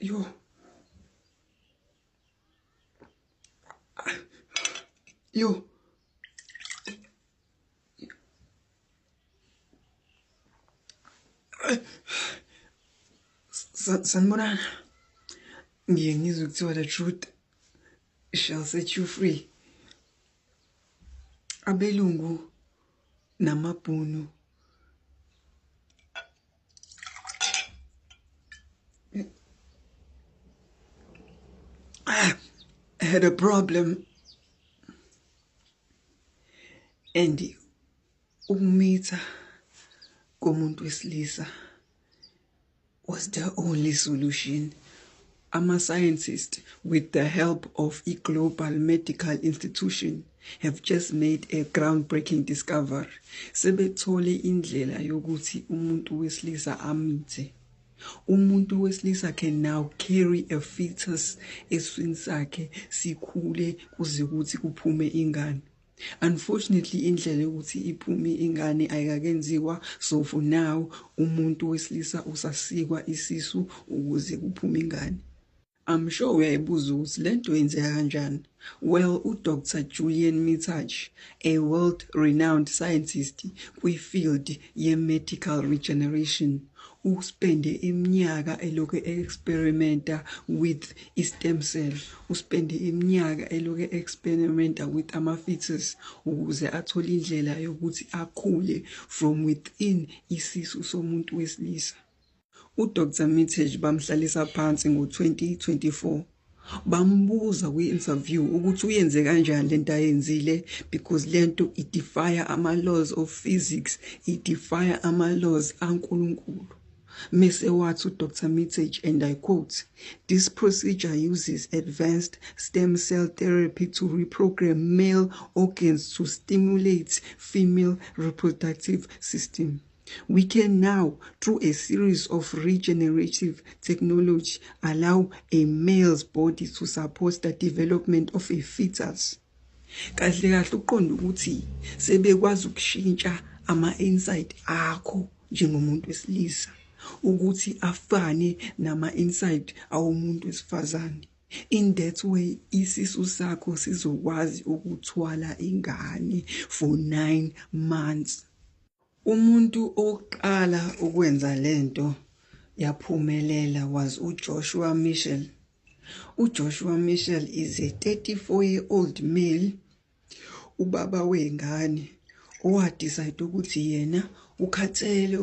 Yo. Yo. Sanibonani. Ngizwe kuthiwa the truth shall set you free. Abelungu namabhunu had a problem, and ukumitha komuntu wesilisa was the only solution. Scientists, with the help of a global medical institution, have just made a groundbreaking discovery. Sebethole indlela yokuthi umuntu wesilisa amithe. Umuntu wesilisa can now carry a fetus eswini sakhe sikhule kuze kuthi kuphume ingane. Unfortunately, indlela yokuthi iphume ingane ayikakenziwa, so for now umuntu wesilisa usasikwa isisu ukuze kuphume ingane. I'm sure uyayibuza ukuthi lento yenzeka kanjani. Well, uDr. Julian Mitchell, a world-renowned scientist kwi-field ye-medical regeneration, uspende iminyaka elokhu experimenta with stem cell. Uspende iminyaka elokhu experimenta with ama-fetus ukuze athole indlela yokuthi akhule from within isisu somuntu wesilisa. uDr. Mitchell bamhlalisa phansi ngo-2024 bambuza kwi-interview ukuthi uyenze kanjani lento ayenzile, because lento idefya ama-laws of physics, idefya ama-laws aNkulunkulu. Mese wathi uDr. Mitchell, and I quote, "This procedure uses advanced stem cell therapy to reprogram male organs to stimulate female reproductive system. We can now, through a series of regenerative technology, allow a male's body to support the development of a fetus." Kahle kahle uqonda ukuthi sebekwazi ukushintsha ama-insight akho njengomuntu wesilisa ukuthi afane nama-insight awomuntu wesifazane. In that way, isisu sakho sizokwazi ukuthwala ingane for 9 months. Umuntu oqala ukwenza lento yaphumelela was uJoshua Mitchell. uJoshua Mitchell is a 34-year-old male, ubaba wengane, owadecide ukuthi yena ukhathele